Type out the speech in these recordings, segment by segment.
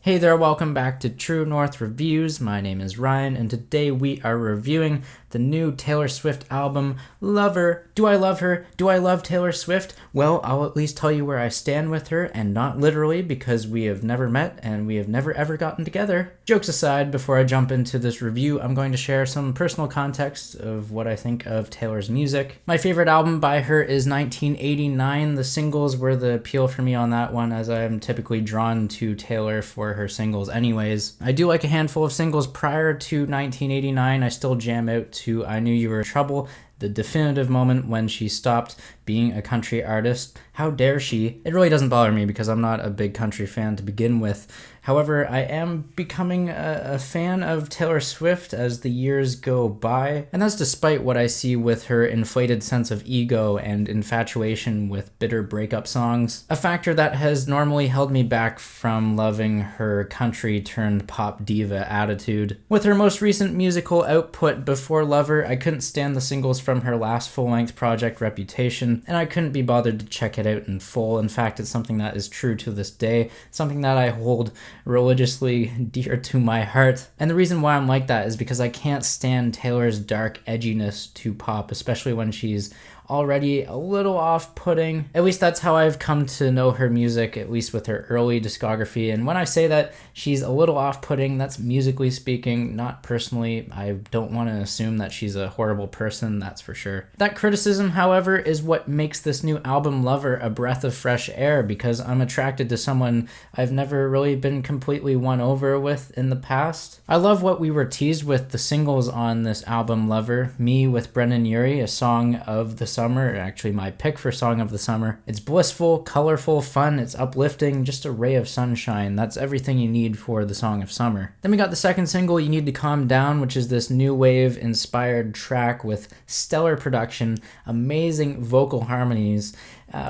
Hey there, welcome back to True North Reviews. My name is Ryan, and today we are reviewing the new Taylor Swift album, Lover. Do I love her? Do I love Taylor Swift? Well, I'll at least tell you where I stand with her, and not literally because we have never met and we have never ever gotten together. Jokes aside, before I jump into this review, I'm going to share some personal context of what I think of Taylor's music. My favorite album by her is 1989. The singles were the appeal for me on that one, as I am typically drawn to Taylor for her singles anyways. I do like a handful of singles prior to 1989. I still jam out to I Knew You Were Trouble, the definitive moment when she stopped being a country artist. How dare she? It really doesn't bother me because I'm not a big country fan to begin with. However, I am becoming a fan of Taylor Swift as the years go by, and that's despite what I see with her inflated sense of ego and infatuation with bitter breakup songs, a factor that has normally held me back from loving her country-turned-pop diva attitude. With her most recent musical output before Lover, I couldn't stand the singles from her last full-length project, Reputation, and I couldn't be bothered to check it out in full. In fact, it's something that is true to this day, something that I hold religiously dear to my heart. And the reason why I'm like that is because I can't stand Taylor's dark edginess to pop, especially when she's already a little off-putting. At least that's how I've come to know her music, at least with her early discography. And when I say that she's a little off-putting, that's musically speaking, not personally. I don't want to assume that she's a horrible person, that's for sure. That criticism, however, is what makes this new album Lover a breath of fresh air, because I'm attracted to someone I've never really been completely won over with in the past. I love what we were teased with the singles on this album Lover. Me with Brendan Urie, a song of the summer, actually my pick for song of the summer. It's blissful, colorful, fun, it's uplifting, just a ray of sunshine. That's everything you need for the song of summer. Then we got the second single, You Need to Calm Down, which is this new wave inspired track with stellar production, amazing vocal harmonies.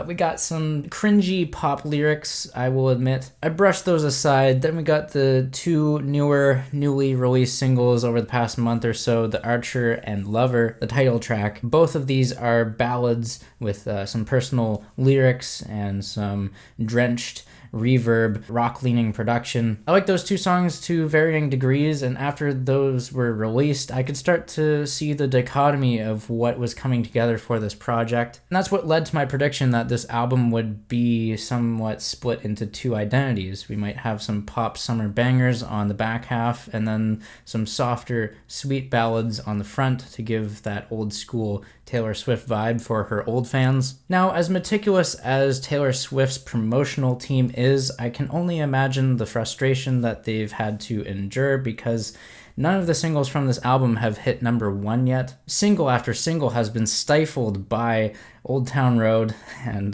We got some cringy pop lyrics, I will admit. I brushed those aside. Then we got the two newly released singles over the past month or so, The Archer and Lover, the title track. Both of these are ballads with some personal lyrics and some drenched reverb, rock-leaning production. I like those two songs to varying degrees, and after those were released, I could start to see the dichotomy of what was coming together for this project. And that's what led to my prediction that this album would be somewhat split into two identities. We might have some pop summer bangers on the back half, and then some softer, sweet ballads on the front to give that old school Taylor Swift vibe for her old fans. Now, as meticulous as Taylor Swift's promotional team is, I can only imagine the frustration that they've had to endure because none of the singles from this album have hit number one yet. Single after single has been stifled by Old Town Road, and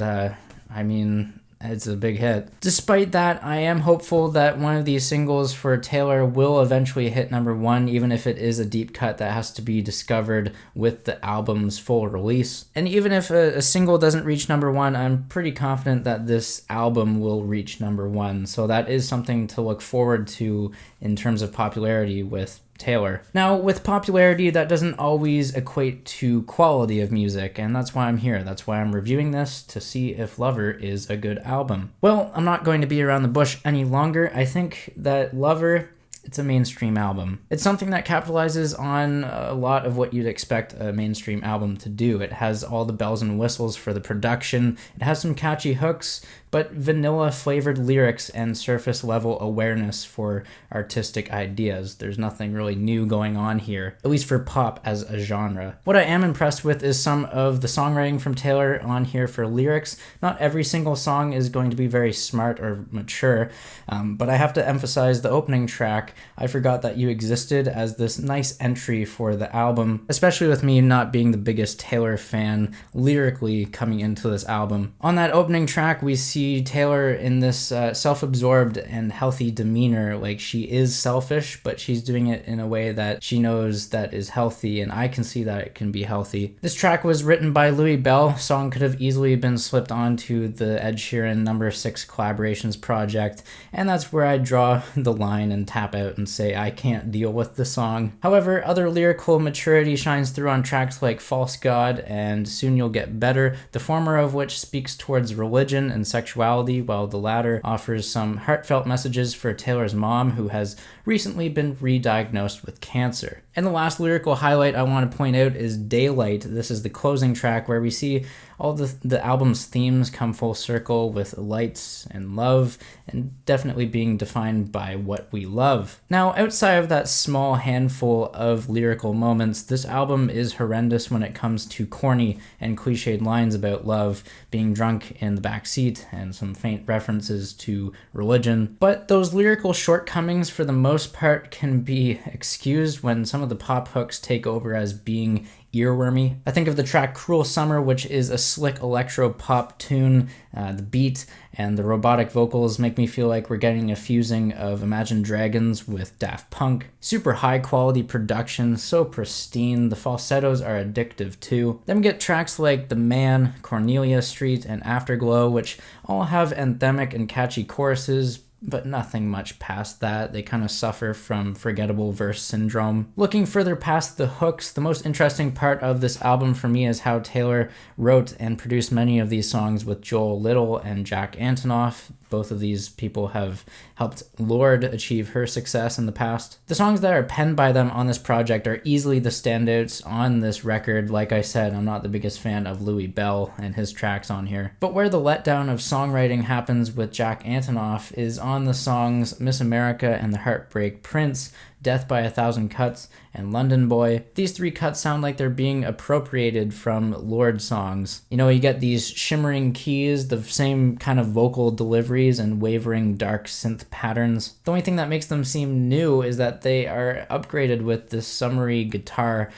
it's a big hit. Despite that, I am hopeful that one of these singles for Taylor will eventually hit number one, even if it is a deep cut that has to be discovered with the album's full release. And even if a single doesn't reach number one, I'm pretty confident that this album will reach number one. So that is something to look forward to in terms of popularity with Taylor. Now, with popularity, that doesn't always equate to quality of music, and that's why I'm here. That's why I'm reviewing this, to see if Lover is a good album. Well, I'm not going to be around the bush any longer. I think that Lover, it's a mainstream album. It's something that capitalizes on a lot of what you'd expect a mainstream album to do. It has all the bells and whistles for the production. It has some catchy hooks, but vanilla-flavored lyrics and surface-level awareness for artistic ideas. There's nothing really new going on here, at least for pop as a genre. What I am impressed with is some of the songwriting from Taylor on here for lyrics. Not every single song is going to be very smart or mature, but I have to emphasize the opening track, I Forgot That You Existed, as this nice entry for the album, especially with me not being the biggest Taylor fan lyrically coming into this album. On that opening track, we see Taylor in this self-absorbed and healthy demeanor, like she is selfish, but she's doing it in a way that she knows that is healthy, and I can see that it can be healthy. This track was written by Louis Bell. Song could have easily been slipped onto the Ed Sheeran No. 6 Collaborations project, and that's where I draw the line and tap out and say I can't deal with the song. However, other lyrical maturity shines through on tracks like False God and Soon You'll Get Better, the former of which speaks towards religion and sexuality sexuality, while the latter offers some heartfelt messages for Taylor's mom, who has recently been re-diagnosed with cancer. And the last lyrical highlight I want to point out is Daylight. This is the closing track where we see all the album's themes come full circle with lights and love, and definitely being defined by what we love. Now, outside of that small handful of lyrical moments, this album is horrendous when it comes to corny and cliched lines about love, being drunk in the backseat, and some faint references to religion. But those lyrical shortcomings, for the most part, can be excused when some of the pop hooks take over as being earwormy. I think of the track Cruel Summer, which is a slick electropop tune. The beat and the robotic vocals make me feel like we're getting a fusing of Imagine Dragons with Daft Punk. Super high quality production, so pristine. The falsettos are addictive too. Then we get tracks like The Man, Cornelia Street, and Afterglow, which all have anthemic and catchy choruses, but nothing much past that. They kind of suffer from forgettable verse syndrome. Looking further past the hooks, the most interesting part of this album for me is how Taylor wrote and produced many of these songs with Joel Little and Jack Antonoff. Both of these people have helped Lorde achieve her success in the past. The songs that are penned by them on this project are easily the standouts on this record. Like I said, I'm not the biggest fan of Louis Bell and his tracks on here. But where the letdown of songwriting happens with Jack Antonoff is on the songs Miss America and The Heartbreak Prince, Death by a Thousand Cuts, and London Boy. These three cuts sound like they're being appropriated from Lorde songs. You know, you get these shimmering keys, the same kind of vocal deliveries, and wavering dark synth patterns. The only thing that makes them seem new is that they are upgraded with this summery guitar,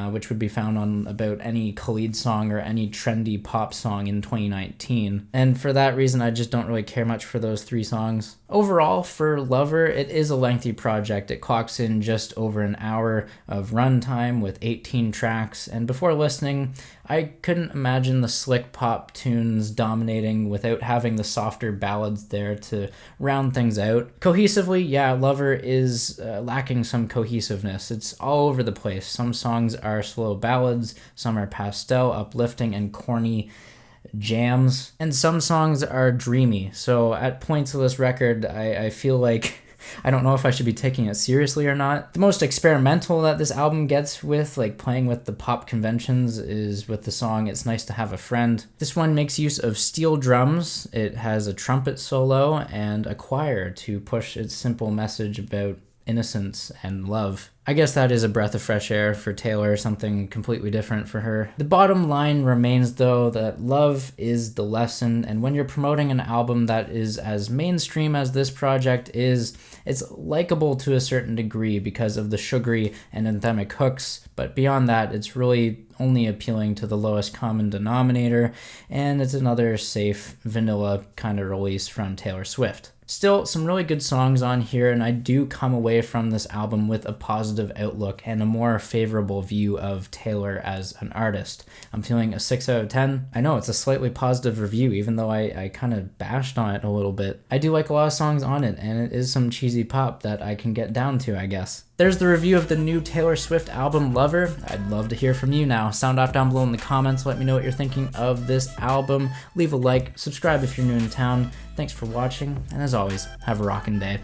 which would be found on about any Khalid song or any trendy pop song in 2019. And for that reason, I just don't really care much for those three songs. Overall, for Lover, it is a lengthy project. It clocks in just over an hour of runtime with 18 tracks, and before listening, I couldn't imagine the slick pop tunes dominating without having the softer ballads there to round things out. Cohesively, yeah, Lover is lacking some cohesiveness. It's all over the place. Some songs are slow ballads, some are pastel, uplifting, and corny jams, and some songs are dreamy. So at points of this record, I feel like I don't know if I should be taking it seriously or not. The most experimental that this album gets with, like playing with the pop conventions, is with the song It's Nice to Have a Friend. This one makes use of steel drums, it has a trumpet solo, and a choir to push its simple message about innocence and love. I guess that is a breath of fresh air for Taylor, something completely different for her. The bottom line remains, though, that love is the lesson, and when you're promoting an album that is as mainstream as this project is, it's likable to a certain degree because of the sugary and anthemic hooks, but beyond that, it's really only appealing to the lowest common denominator, and it's another safe, vanilla kind of release from Taylor Swift. Still, some really good songs on here, and I do come away from this album with a positive outlook and a more favorable view of Taylor as an artist. I'm feeling a 6 out of 10. I know it's a slightly positive review, even though I kind of bashed on it a little bit. I do like a lot of songs on it, and it is some cheesy pop that I can get down to, I guess. There's the review of the new Taylor Swift album, Lover. I'd love to hear from you now. Sound off down below in the comments. Let me know what you're thinking of this album. Leave a like, subscribe if you're new in town. Thanks for watching, and as always, have a rockin' day.